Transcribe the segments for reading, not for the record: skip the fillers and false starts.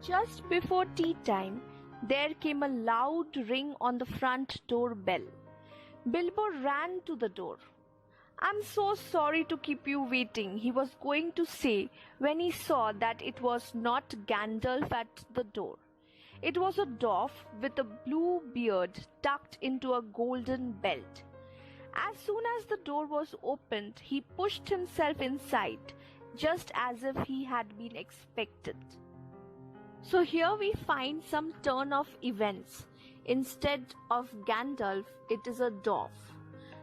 Just before tea time, there came a loud ring on the front door bell. Bilbo ran to the door. "I'm so sorry to keep you waiting," he was going to say when he saw that it was not Gandalf at the door. It was a dwarf with a blue beard tucked into a golden belt. As soon as the door was opened, he pushed himself inside, just as if he had been expected. So here we find some turn of events. Instead of Gandalf, it is a dwarf.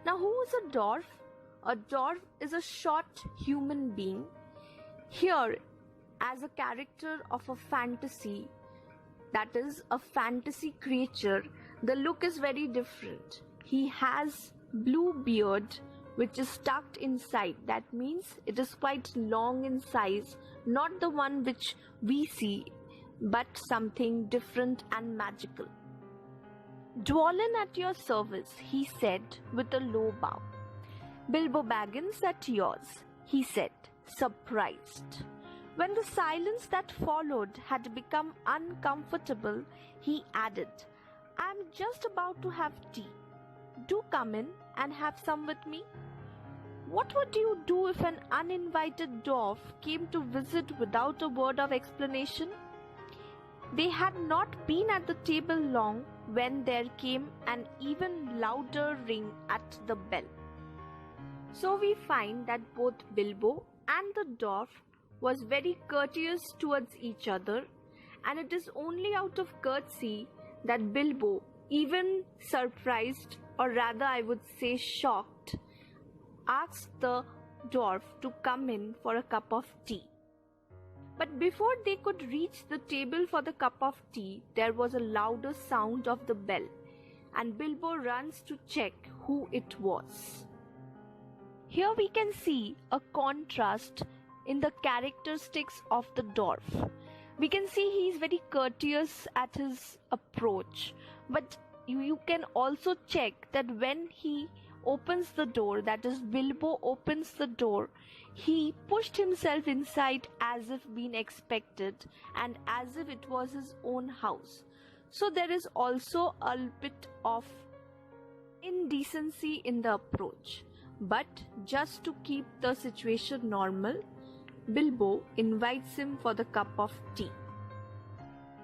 Now, who is a dwarf? A dwarf is a short human being. Here, as a character of a fantasy, that is a fantasy creature, the look is very different. He has blue beard which is tucked inside. That means it is quite long in size, not the one which we see, but something different and magical. "Dwalin at your service," he said with a low bow. "Bilbo Baggins at yours," he said, surprised. When the silence that followed had become uncomfortable, he added, "I'm just about to have tea. Do come in and have some with me." What would you do if an uninvited dwarf came to visit without a word of explanation? They had not been at the table long when there came an even louder ring at the bell. So we find that both Bilbo and the dwarf was very courteous towards each other, and it is only out of courtesy that Bilbo, even surprised, or rather I would say shocked, asked the dwarf to come in for a cup of tea. But before they could reach the table for the cup of tea, there was a louder sound of the bell, and Bilbo runs to check who it was. Here we can see a contrast in the characteristics of the dwarf. We can see he is very courteous at his approach, but you can also check that when he opens the door, that is Bilbo opens the door, he pushed himself inside as if being expected and as if it was his own house. So there is also a bit of indecency in the approach. But just to keep the situation normal, Bilbo invites him for the cup of tea.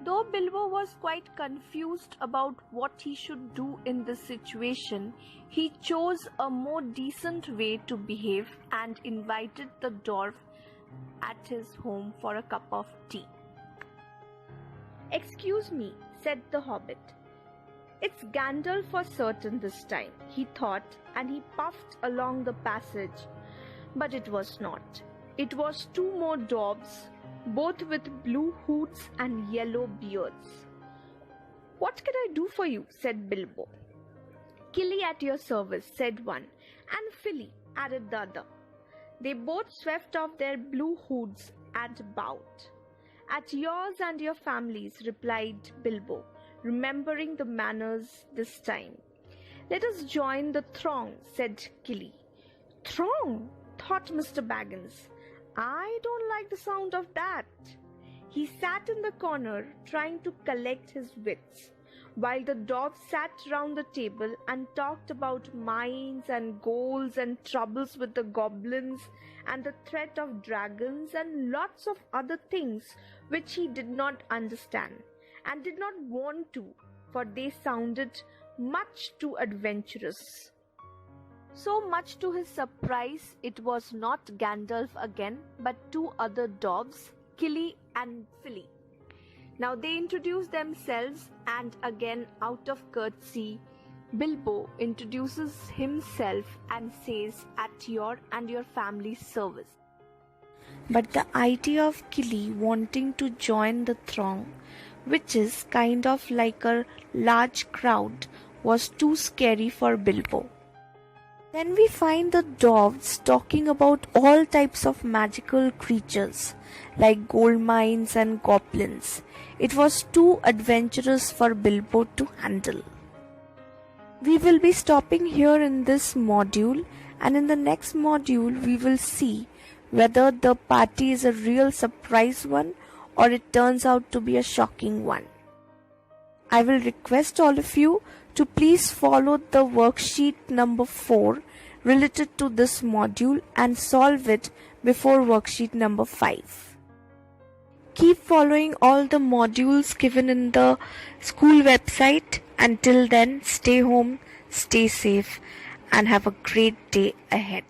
Though Bilbo was quite confused about what he should do in this situation, he chose a more decent way to behave and invited the dwarf at his home for a cup of tea. "Excuse me," said the hobbit. "It's Gandalf for certain this time," he thought, and he puffed along the passage. But it was not. It was two more dwarves, both with blue hoods and yellow beards. "What can I do for you?" said Bilbo. "Killy at your service," said one, "and Filly," added the other. They both swept off their blue hoods and bowed. "At yours and your families," replied Bilbo, remembering the manners this time. "Let us join the throng," said Killy. "Throng?" thought Mr. Baggins. "I don't like the sound of that." He sat in the corner trying to collect his wits, while the dwarves sat round the table and talked about mines and goals and troubles with the goblins and the threat of dragons and lots of other things which he did not understand and did not want to, for they sounded much too adventurous. So much to his surprise, it was not Gandalf again, but two other dwarves, Killy and Filly. Now they introduce themselves, and again, out of courtesy, Bilbo introduces himself and says, "At your and your family's service." But the idea of Killy wanting to join the throng, which is kind of like a large crowd, was too scary for Bilbo. Then we find the dwarves talking about all types of magical creatures like gold mines and goblins. It was too adventurous for Bilbo to handle. We will be stopping here in this module, and in the next module we will see whether the party is a real surprise one or it turns out to be a shocking one. I will request all of you to please follow the worksheet number 4 related to this module and solve it before worksheet number 5. Keep following all the modules given in the school website. Until then, stay home, stay safe, and have a great day ahead.